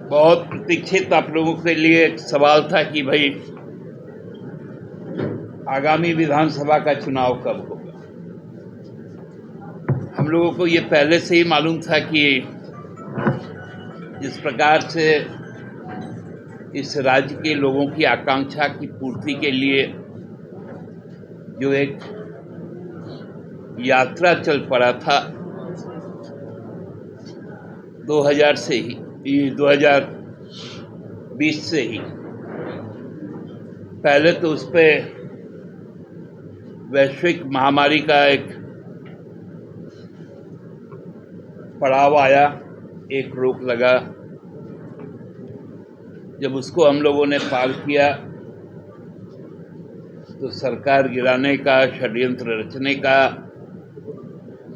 बहुत प्रतीक्षित आप लोगों के लिए एक सवाल था कि भाई आगामी विधानसभा का चुनाव कब होगा। हम लोगों को ये पहले से ही मालूम था कि जिस प्रकार से इस राज्य के लोगों की आकांक्षा की पूर्ति के लिए जो एक यात्रा चल पड़ा था 2020 से ही, पहले तो उस पे वैश्विक महामारी का एक पड़ाव आया, एक रोक लगा। जब उसको हम लोगों ने पार किया तो सरकार गिराने का, षड्यंत्र रचने का,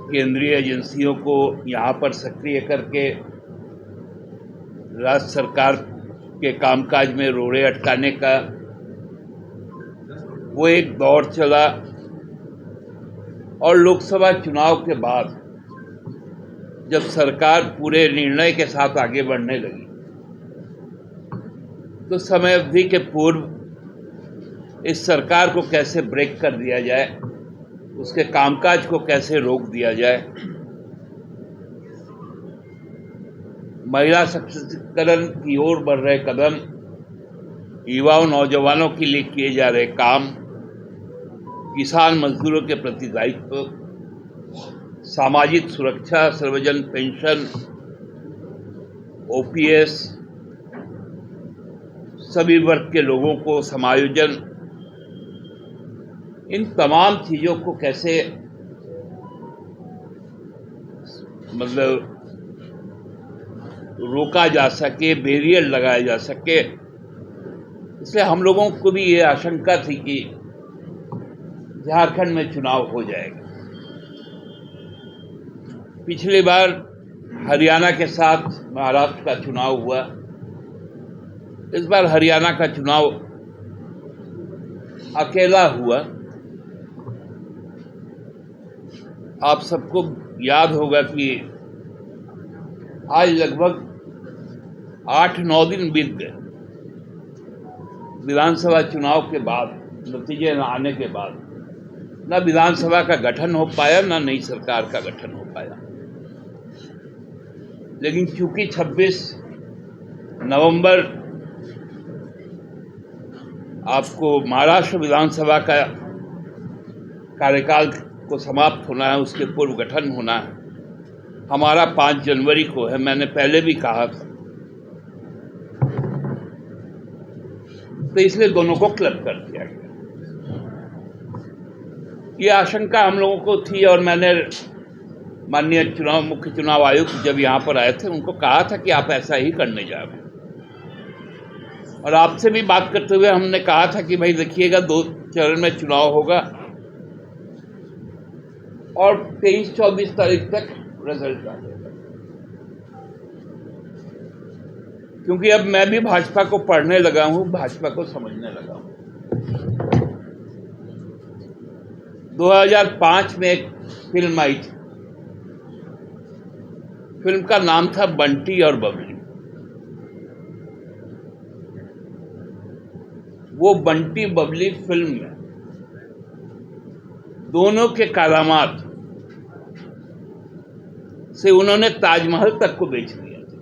केंद्रीय एजेंसियों को यहाँ पर सक्रिय करके राज्य सरकार के कामकाज में रोड़े अटकाने का वो एक दौर चला। और लोकसभा चुनाव के बाद जब सरकार पूरे निर्णय के साथ आगे बढ़ने लगी तो समय अवधि के पूर्व इस सरकार को कैसे ब्रेक कर दिया जाए, उसके कामकाज को कैसे रोक दिया जाए, महिला सशक्तिकरण की ओर बढ़ रहे कदम, युवाओं नौजवानों के लिए किए जा रहे काम, किसान मजदूरों के प्रति दायित्व, सामाजिक सुरक्षा, सर्वजन पेंशन, ओपीएस, सभी वर्ग के लोगों को समायोजन, इन तमाम चीजों को कैसे रोका जा सके, बैरियर लगाया जा सके। इसलिए हम लोगों को भी ये आशंका थी कि झारखंड में चुनाव हो जाएगा। पिछली बार हरियाणा के साथ महाराष्ट्र का चुनाव हुआ, इस बार हरियाणा का चुनाव अकेला हुआ। आप सबको याद होगा कि आज लगभग 8-9 दिन बीत गए विधानसभा चुनाव के बाद, नतीजे न आने के बाद। न विधानसभा का गठन हो पाया, न नई सरकार का गठन हो पाया। लेकिन चूंकि 26 नवंबर आपको महाराष्ट्र विधानसभा का कार्यकाल को समाप्त होना है, उसके पूर्व गठन होना है, हमारा 5 जनवरी को है। मैंने पहले भी कहा था, तो इसलिए दोनों को क्लब कर दिया गया। ये आशंका हम लोगों को थी और मैंने माननीय मुख्य चुनाव आयुक्त जब यहाँ पर आए थे उनको कहा था कि आप ऐसा ही करने जा रहे हैं। और आपसे भी बात करते हुए हमने कहा था कि भाई देखिएगा 2 चरण में चुनाव होगा और 23-24 तारीख तक रिजल्ट आ जाएगा। क्योंकि अब मैं भी भाजपा को पढ़ने लगा हूं, भाजपा को समझने लगा हूं। 2005 में एक फिल्म आई थी, फिल्म का नाम था बंटी और बबली। वो बंटी बबली फिल्म में दोनों के करामात से उन्होंने ताजमहल तक को बेच दिया था।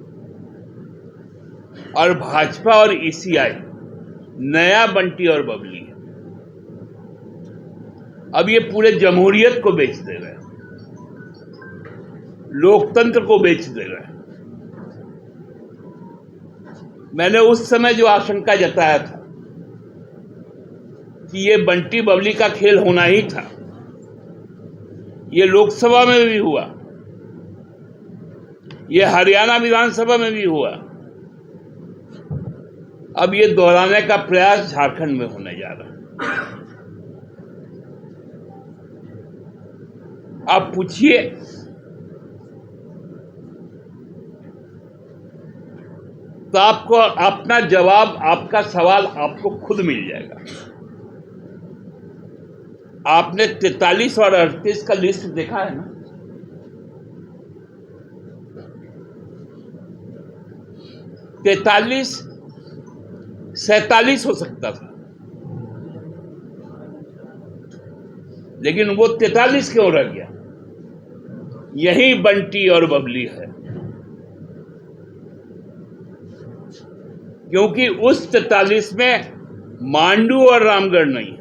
और भाजपा और ईसीआई नया बंटी और बबली है। अब ये पूरे जमहूरियत को बेच दे रहे हैं, लोकतंत्र को बेच दे रहे हैं। मैंने उस समय जो आशंका जताया था कि ये बंटी बबली का खेल होना ही था, ये लोकसभा में भी हुआ, ये हरियाणा विधानसभा में भी हुआ, अब ये दोहराने का प्रयास झारखंड में होने जा रहा है। आप पूछिए, तो आपको अपना जवाब, आपका सवाल आपको खुद मिल जाएगा। आपने 43 और 38 का लिस्ट देखा है ना? 43, 47 हो सकता था, लेकिन वो 43 क्यों रह गया? यही बंटी और बबली है, क्योंकि उस 43 में मांडू और रामगढ़ नहीं,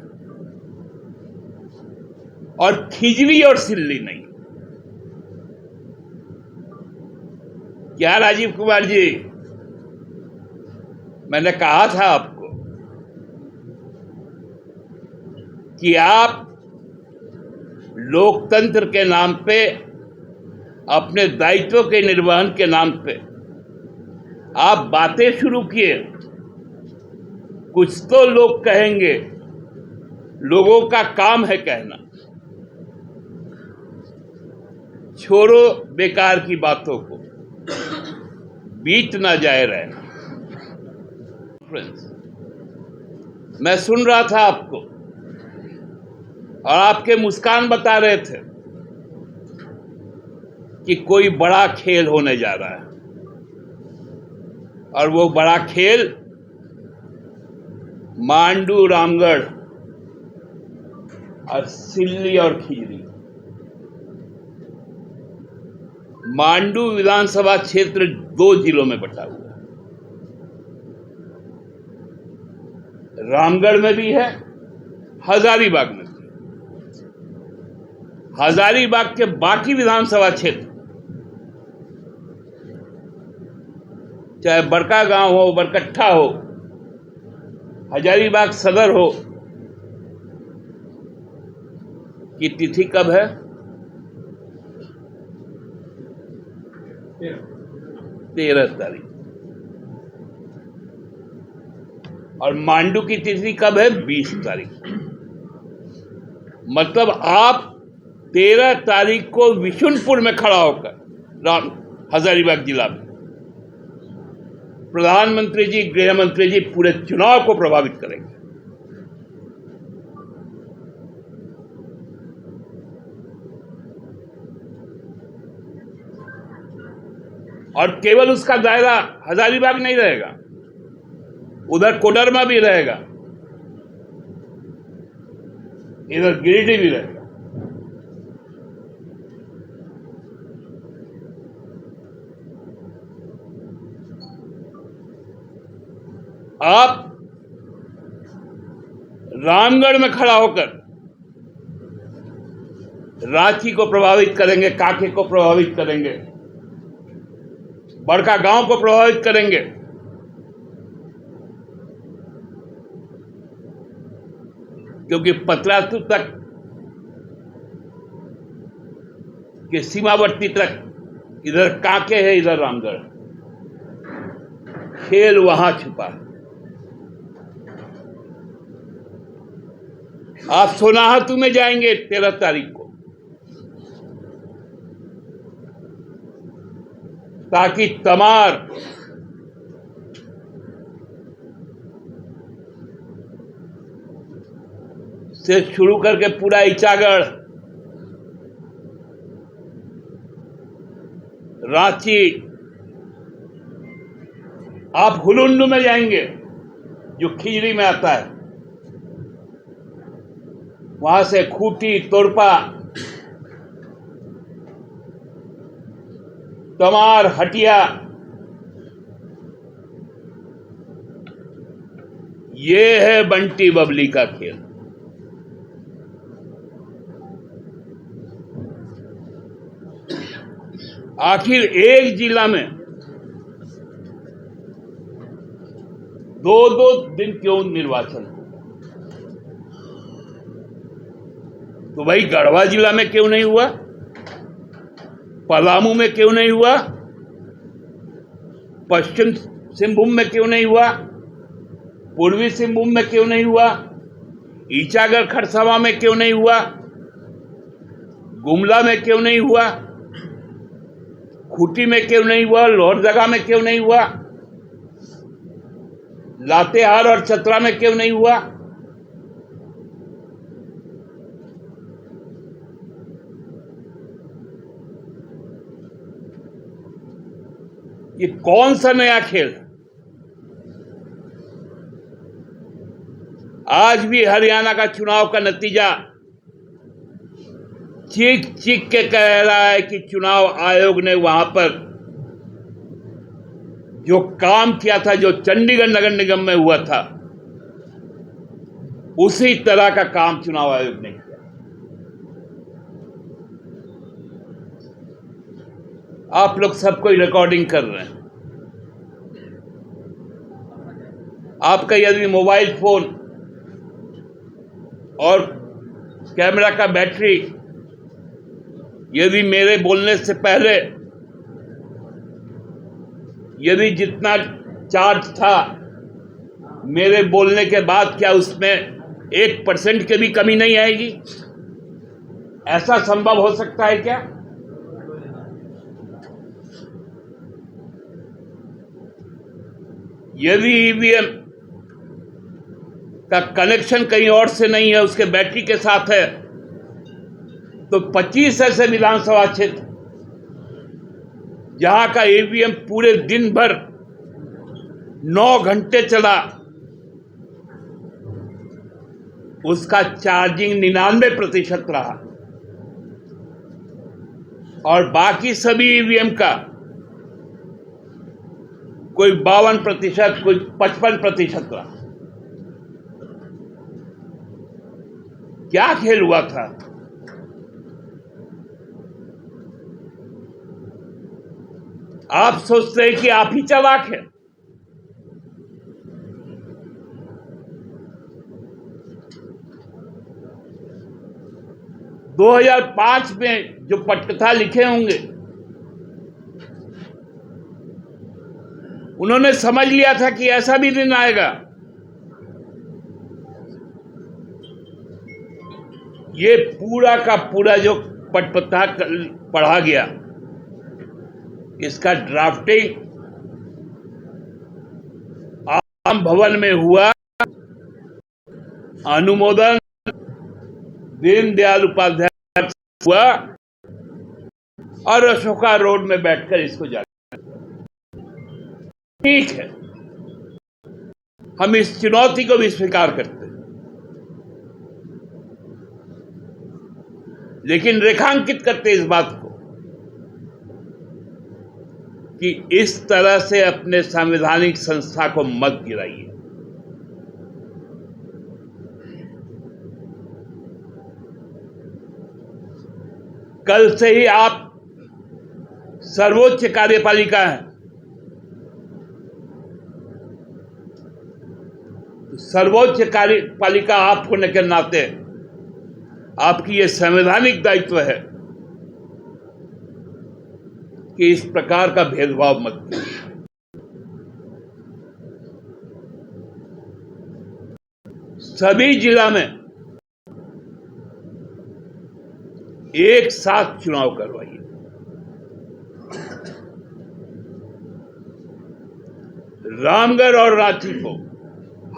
और खिजरी और सिल्ली नहीं। क्या राजीव कुमार जी, मैंने कहा था आपको कि आप लोकतंत्र के नाम पे, अपने दायित्व के निर्वहन के नाम पे आप बातें शुरू किए। कुछ तो लोग कहेंगे, लोगों का काम है कहना। छोड़ो बेकार की बातों को, बीत ना जाए रहना। मैं सुन रहा था आपको, और आपके मुस्कान बता रहे थे कि कोई बड़ा खेल होने जा रहा है, और वो बड़ा खेल मांडू रामगढ़ और सिल्ली और खिजरी। मांडू विधानसभा क्षेत्र 2 जिलों में बटा हुआ है, रामगढ़ में भी है, हजारीबाग में भी। हजारीबाग के बाकी विधानसभा क्षेत्र, चाहे बड़का गांव हो, बरकट्ठा हो, हजारीबाग सदर हो, की तिथि कब है? 13 तारीख। और मांडू की तिथि कब है? 20 तारीख। मतलब आप 13 तारीख को विशुनपुर में खड़ा होकर, हजारीबाग जिला में, प्रधानमंत्री जी, गृह मंत्री जी पूरे चुनाव को प्रभावित करेंगे। और केवल उसका दायरा हजारीबाग नहीं रहेगा, उधर कोडरमा भी रहेगा, इधर गिरिडीह भी रहेगा। आप रामगढ़ में खड़ा होकर रांची को प्रभावित करेंगे, कांके को प्रभावित करेंगे, बड़का गांव को प्रभावित करेंगे। क्योंकि पतरातू तक के सीमावर्ती तक इधर कांके है, इधर रामगढ़। खेल वहां छुपा है। आप सोनाहातू में जाएंगे 13 तारीख को, ताकि तमार से शुरू करके पूरा इचागढ़, रांची, आप हुलुंडू में जाएंगे जो खिजरी में आता है, वहां से खूंटी, तोरपा, तमार, हटिया, ये है बंटी बबली का खेल। आखिर एक जिला में 2-2 दिन क्यों निर्वाचन हो? तो भाई गढ़वा जिला में क्यों नहीं हुआ? पलामू में क्यों नहीं हुआ? पश्चिम सिंहभूम में क्यों नहीं हुआ? पूर्वी सिंहभूम में क्यों नहीं हुआ? ईचागढ़ खरसावां में क्यों नहीं हुआ? गुमला में क्यों नहीं हुआ? खूंटी में क्यों नहीं हुआ? लोहरदगा में क्यों नहीं हुआ? लातेहार और चतरा में क्यों नहीं हुआ? ये कौन सा नया खेल है? आज भी हरियाणा का चुनाव का नतीजा चीख चीख के कह रहा है कि चुनाव आयोग ने वहां पर जो काम किया था, जो चंडीगढ़ नगर निगम में हुआ था, उसी तरह का काम चुनाव आयोग ने किया। आप लोग सब कोई रिकॉर्डिंग कर रहे हैं। आपका यदि मोबाइल फोन और कैमरा का बैटरी यदि मेरे बोलने से पहले यदि जितना चार्ज था मेरे बोलने के बाद, क्या उसमें 1% की भी कमी नहीं आएगी? ऐसा संभव हो सकता है क्या? यदि ईवीएम का कनेक्शन कहीं और से नहीं है, उसके बैटरी के साथ है, तो 25 ऐसे विधानसभा क्षेत्र जहां का ईवीएम पूरे दिन भर 9 घंटे चला, उसका चार्जिंग 99% रहा, और बाकी सभी ईवीएम का कोई 52%, कोई 55% रहा। क्या खेल हुआ था? आप सोचते हैं कि आप ही चालाक हैं। - 2005 में जो पटकथा लिखे होंगे, उन्होंने समझ लिया था कि ऐसा भी दिन आएगा। ये पूरा का पूरा जो पटकथा पढ़ा गया, इसका ड्राफ्टिंग आम भवन में हुआ, अनुमोदन दीनदयाल उपाध्याय हुआ, और अशोका रोड में बैठकर इसको जारी। ठीक है, हम इस चुनौती को भी स्वीकार करते हैं, लेकिन रेखांकित करते इस बात को कि इस तरह से अपने संवैधानिक संस्था को मत गिराइए। कल से ही आप सर्वोच्च कार्यपालिका हैं, सर्वोच्च कार्यपालिका आप होने के नाते आपकी यह संवैधानिक दायित्व है कि इस प्रकार का भेदभाव मत कीजिए। सभी जिला में एक साथ चुनाव करवाइए। रामगढ़ और रांची को,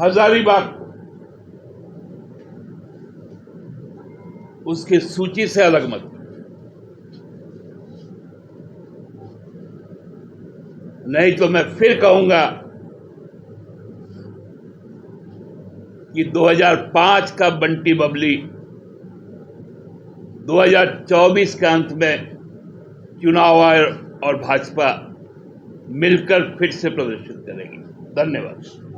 हजारीबाग को उसकी सूची से अलग मत, नहीं तो मैं फिर कहूंगा कि 2005 का बंटी बबली 2024 के अंत में चुनाव आयोग और भाजपा मिलकर फिर से प्रदर्शित करेगी। धन्यवाद।